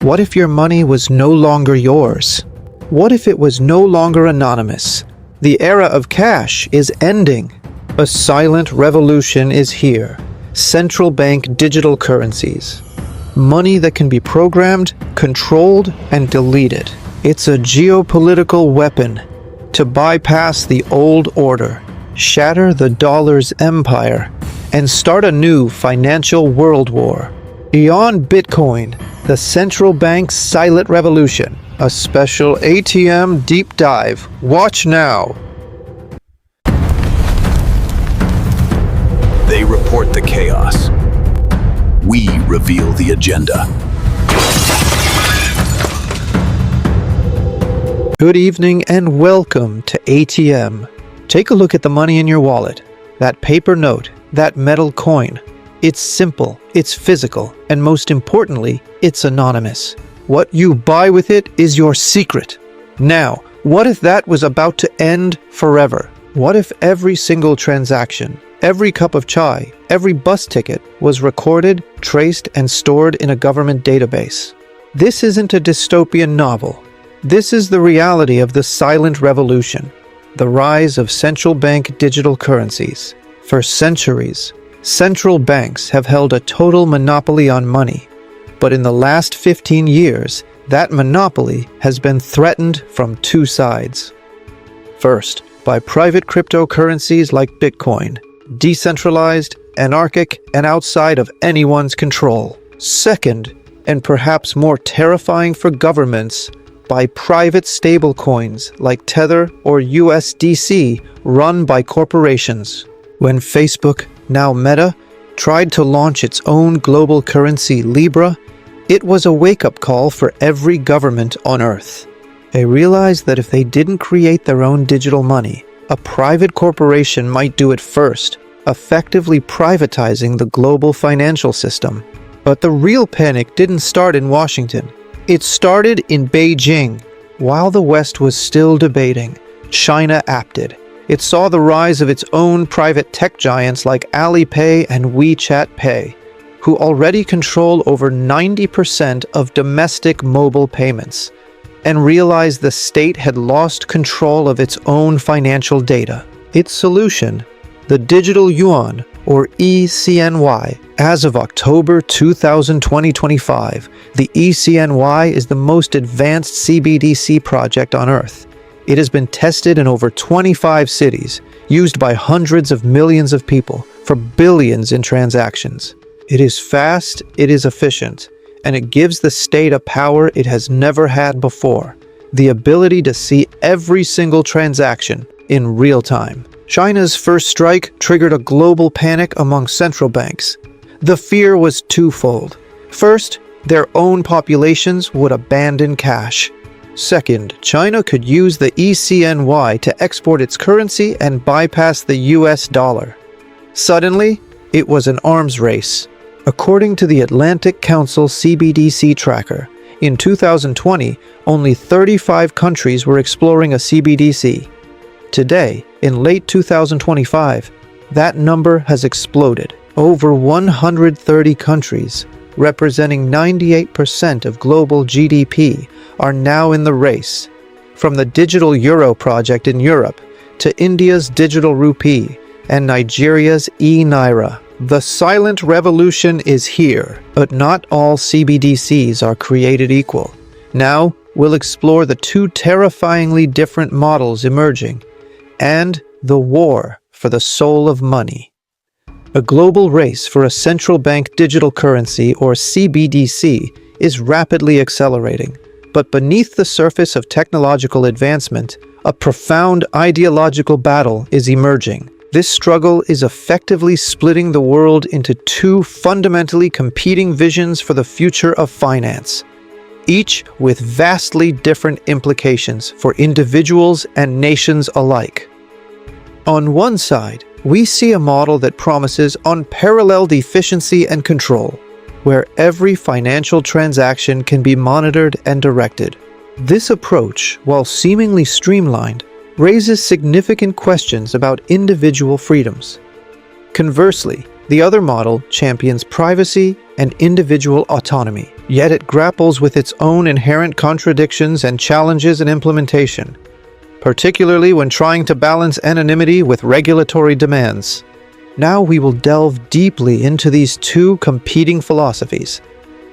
What if your money was no longer yours? What if it was no longer anonymous? The era of cash is ending. A silent revolution is here. Central Bank Digital Currencies. Money that can be programmed, controlled, and deleted. It's a geopolitical weapon to bypass the old order, shatter the dollar's empire, and start a new financial world war. Beyond Bitcoin, the central bank's silent revolution. A special ATM deep dive. Watch now. They report the chaos. We reveal the agenda. Good evening and welcome to ATM. Take a look at the money in your wallet. That paper note, that metal coin. It's simple, it's physical, and most importantly, it's anonymous. What you buy with it is your secret. Now, what if that was about to end forever? What if every single transaction, every cup of chai, every bus ticket was recorded, traced, and stored in a government database? This isn't a dystopian novel. This is the reality of the silent revolution, the rise of central bank digital currencies. For centuries, central banks have held a total monopoly on money, but in the last 15 years, that monopoly has been threatened from two sides. First, by private cryptocurrencies like Bitcoin, decentralized, anarchic, and outside of anyone's control. Second, and perhaps more terrifying for governments, by private stablecoins like Tether or USDC run by corporations. When Facebook, now Meta, tried to launch its own global currency Libra, it was a wake-up call for every government on Earth. They realized that if they didn't create their own digital money, a private corporation might do it first, effectively privatizing the global financial system. But the real panic didn't start in Washington. It started in Beijing. While the West was still debating, China acted. It saw the rise of its own private tech giants like Alipay and WeChat Pay, who already control over 90% of domestic mobile payments, and realized the state had lost control of its own financial data. Its solution, the digital yuan, or e-CNY. As of October 2025, the e-CNY is the most advanced CBDC project on Earth. It has been tested in over 25 cities, used by hundreds of millions of people for billions in transactions. It is fast, it is efficient, and it gives the state a power it has never had before: the ability to see every single transaction in real time. China's first strike triggered a global panic among central banks. The fear was twofold. First, their own populations would abandon cash. Second, China could use the e-CNY to export its currency and bypass the US dollar. Suddenly, it was an arms race. According to the Atlantic Council CBDC tracker, in 2020, only 35 countries were exploring a CBDC. Today, in late 2025, that number has exploded. Over 130 countries, representing 98% of global GDP, are now in the race. From the digital euro project in Europe to India's digital rupee and Nigeria's e-naira. The silent revolution is here, but not all CBDCs are created equal. Now, we'll explore the two terrifyingly different models emerging, and the war for the soul of money. A global race for a central bank digital currency, or CBDC, is rapidly accelerating. But beneath the surface of technological advancement, a profound ideological battle is emerging. This struggle is effectively splitting the world into two fundamentally competing visions for the future of finance, each with vastly different implications for individuals and nations alike. On one side, we see a model that promises unparalleled efficiency and control, where every financial transaction can be monitored and directed. This approach, while seemingly streamlined, raises significant questions about individual freedoms. Conversely, The other model champions privacy and individual autonomy, yet it grapples with its own inherent contradictions and challenges in implementation, particularly when trying to balance anonymity with regulatory demands. Now we will delve deeply into these two competing philosophies,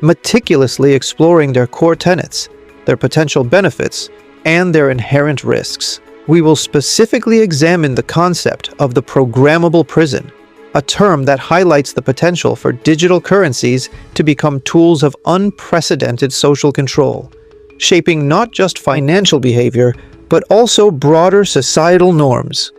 meticulously exploring their core tenets, their potential benefits, and their inherent risks. We will specifically examine the concept of the programmable prison, a term that highlights the potential for digital currencies to become tools of unprecedented social control, shaping not just financial behavior, but also broader societal norms.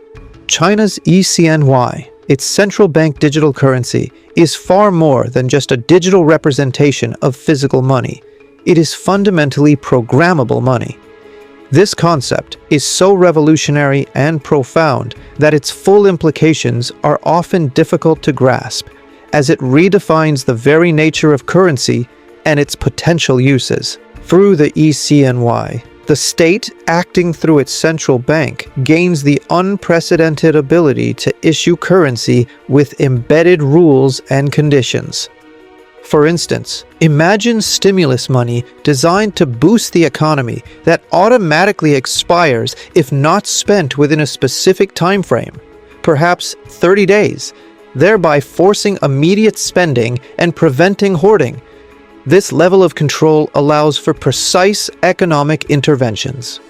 China's e-CNY, its central bank digital currency, is far more than just a digital representation of physical money. It is fundamentally programmable money. This concept is so revolutionary and profound that its full implications are often difficult to grasp, as it redefines the very nature of currency and its potential uses. Through the e-CNY, the state, acting through its central bank, gains the unprecedented ability to issue currency with embedded rules and conditions. For instance, imagine stimulus money designed to boost the economy that automatically expires if not spent within a specific time frame, perhaps 30 days, thereby forcing immediate spending and preventing hoarding. This level of control allows for precise economic interventions.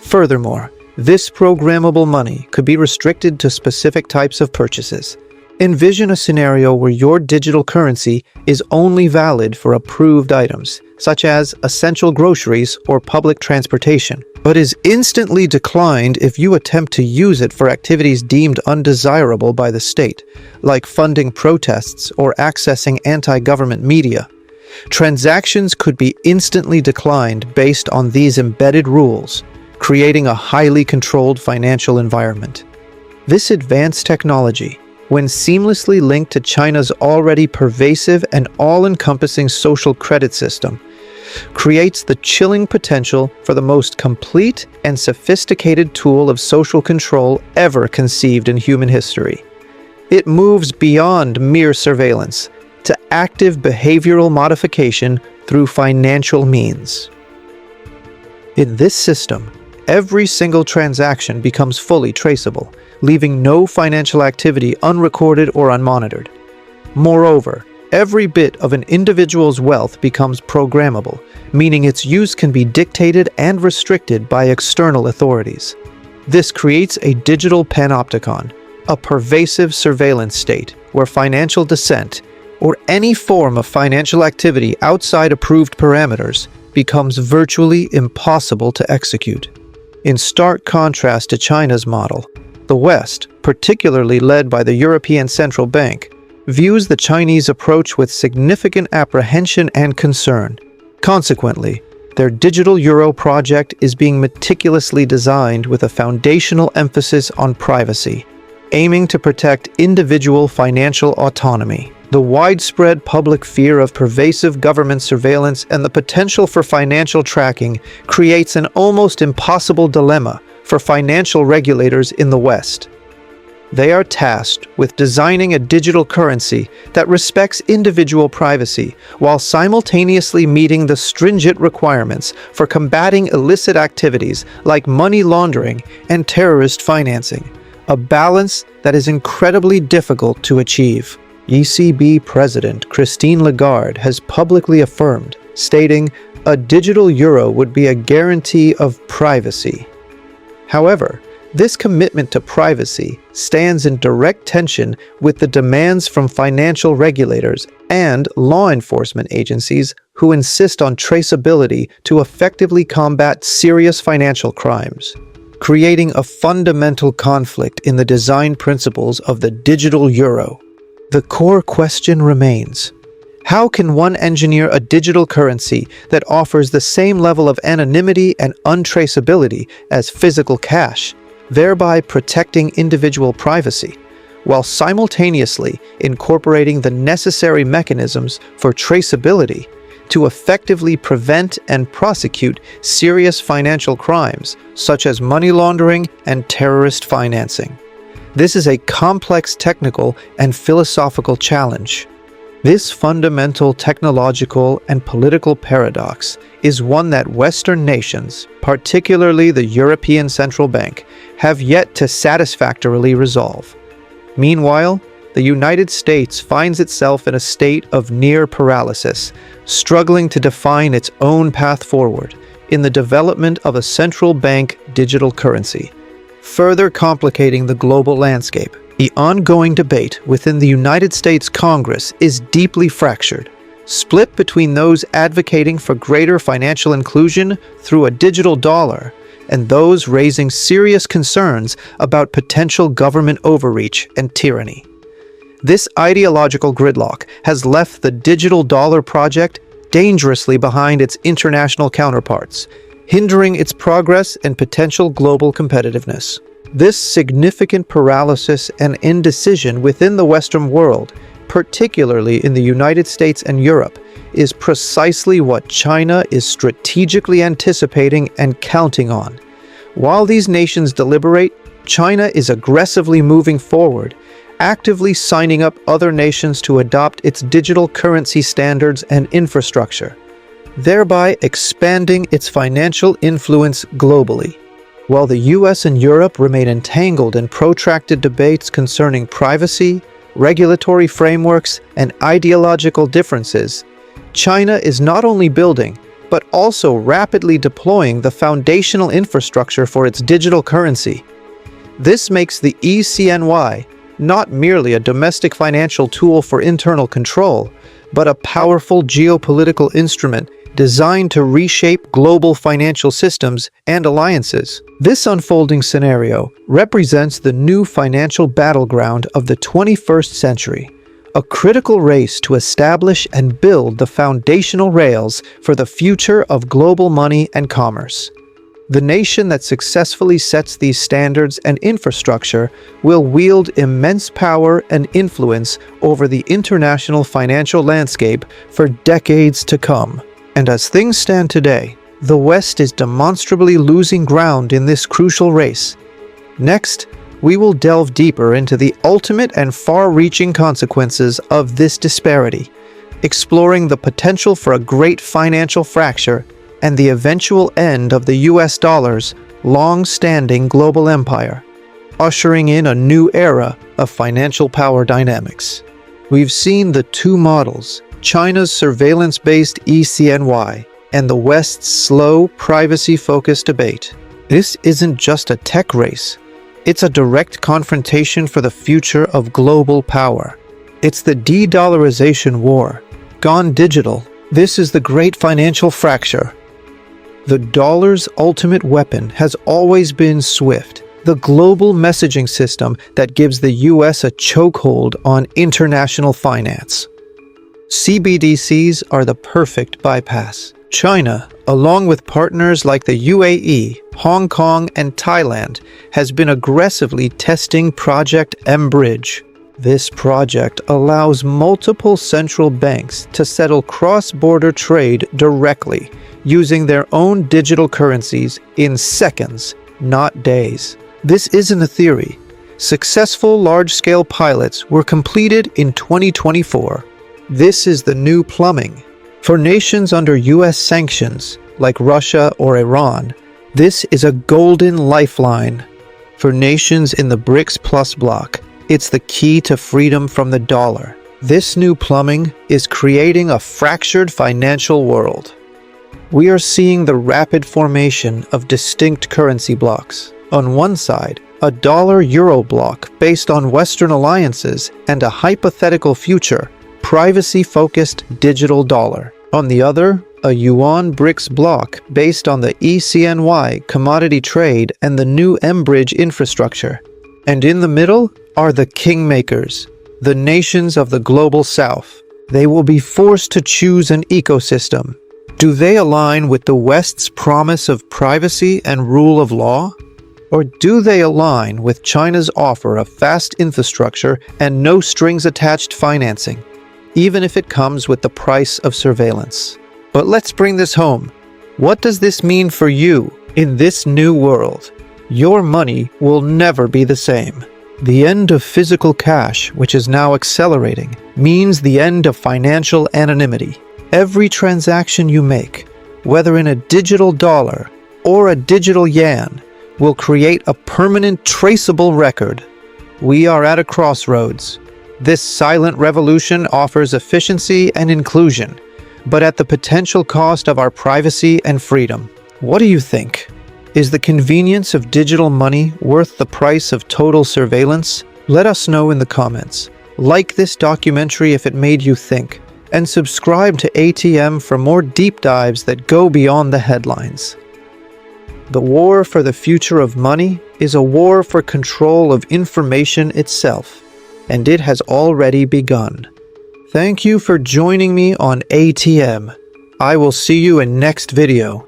Furthermore, this programmable money could be restricted to specific types of purchases. Envision a scenario where your digital currency is only valid for approved items, such as essential groceries or public transportation, but is instantly declined if you attempt to use it for activities deemed undesirable by the state, like funding protests or accessing anti-government media. Transactions could be instantly declined based on these embedded rules, creating a highly controlled financial environment. This advanced technology, when seamlessly linked to China's already pervasive and all-encompassing social credit system, creates the chilling potential for the most complete and sophisticated tool of social control ever conceived in human history. It moves beyond mere surveillance to active behavioral modification through financial means. In this system, every single transaction becomes fully traceable, leaving no financial activity unrecorded or unmonitored. Moreover, every bit of an individual's wealth becomes programmable, meaning its use can be dictated and restricted by external authorities. This creates a digital panopticon, a pervasive surveillance state where financial dissent, or any form of financial activity outside approved parameters, becomes virtually impossible to execute. In stark contrast to China's model, the West, particularly led by the European Central Bank, views the Chinese approach with significant apprehension and concern. Consequently, their digital euro project is being meticulously designed with a foundational emphasis on privacy, aiming to protect individual financial autonomy. The widespread public fear of pervasive government surveillance and the potential for financial tracking creates an almost impossible dilemma for financial regulators in the West. They are tasked with designing a digital currency that respects individual privacy while simultaneously meeting the stringent requirements for combating illicit activities like money laundering and terrorist financing, a balance that is incredibly difficult to achieve. ECB President Christine Lagarde has publicly affirmed, stating, "A digital euro would be a guarantee of privacy." However, this commitment to privacy stands in direct tension with the demands from financial regulators and law enforcement agencies who insist on traceability to effectively combat serious financial crimes, creating a fundamental conflict in the design principles of the digital euro. The core question remains: how can one engineer a digital currency that offers the same level of anonymity and untraceability as physical cash, thereby protecting individual privacy, while simultaneously incorporating the necessary mechanisms for traceability to effectively prevent and prosecute serious financial crimes such as money laundering and terrorist financing? This is a complex technical and philosophical challenge. This fundamental technological and political paradox is one that Western nations, particularly the European Central Bank, have yet to satisfactorily resolve. Meanwhile, the United States finds itself in a state of near paralysis, struggling to define its own path forward in the development of a central bank digital currency, further complicating the global landscape. The ongoing debate within the United States Congress is deeply fractured, split between those advocating for greater financial inclusion through a digital dollar and those raising serious concerns about potential government overreach and tyranny. This ideological gridlock has left the digital dollar project dangerously behind its international counterparts, hindering its progress and potential global competitiveness. This significant paralysis and indecision within the Western world, particularly in the United States and Europe, is precisely what China is strategically anticipating and counting on. While these nations deliberate, China is aggressively moving forward, actively signing up other nations to adopt its digital currency standards and infrastructure, thereby expanding its financial influence globally. While the US and Europe remain entangled in protracted debates concerning privacy, regulatory frameworks, and ideological differences, China is not only building, but also rapidly deploying the foundational infrastructure for its digital currency. This makes the e-CNY not merely a domestic financial tool for internal control, but a powerful geopolitical instrument designed to reshape global financial systems and alliances. This unfolding scenario represents the new financial battleground of the 21st century, a critical race to establish and build the foundational rails for the future of global money and commerce. The nation that successfully sets these standards and infrastructure will wield immense power and influence over the international financial landscape for decades to come. And as things stand today, the West is demonstrably losing ground in this crucial race. Next, we will delve deeper into the ultimate and far-reaching consequences of this disparity, exploring the potential for a great financial fracture and the eventual end of the US dollar's long-standing global empire, ushering in a new era of financial power dynamics. We've seen the two models, China's surveillance-based e-CNY and the West's slow, privacy-focused debate. This isn't just a tech race. It's a direct confrontation for the future of global power. It's the de-dollarization war. Gone digital. This is the great financial fracture. The dollar's ultimate weapon has always been SWIFT, the global messaging system that gives the US a chokehold on international finance. CBDCs are the perfect bypass. China, along with partners like the UAE, Hong Kong, and Thailand, has been aggressively testing Project M-Bridge. This project allows multiple central banks to settle cross-border trade directly, using their own digital currencies in seconds, not days. This isn't a theory. Successful large-scale pilots were completed in 2024. This is the new plumbing. For nations under US sanctions, like Russia or Iran, this is a golden lifeline. For nations in the BRICS Plus bloc, it's the key to freedom from the dollar. This new plumbing is creating a fractured financial world. We are seeing the rapid formation of distinct currency blocks. On one side, a dollar-euro bloc based on Western alliances and a hypothetical future, privacy-focused digital dollar. On the other, a yuan BRICS bloc based on the e-CNY commodity trade and the new M-Bridge infrastructure. And in the middle are the kingmakers, the nations of the global south. They will be forced to choose an ecosystem. Do they align with the West's promise of privacy and rule of law? Or do they align with China's offer of fast infrastructure and no-strings-attached financing, even if it comes with the price of surveillance? But let's bring this home. What does this mean for you in this new world? Your money will never be the same. The end of physical cash, which is now accelerating, means the end of financial anonymity. Every transaction you make, whether in a digital dollar or a digital yuan, will create a permanent traceable record. We are at a crossroads. This silent revolution offers efficiency and inclusion, but at the potential cost of our privacy and freedom. What do you think? Is the convenience of digital money worth the price of total surveillance? Let us know in the comments. Like this documentary if it made you think, and subscribe to ATM for more deep dives that go beyond the headlines. The war for the future of money is a war for control of information itself, and it has already begun. Thank you for joining me on ATM. I will see you in next video.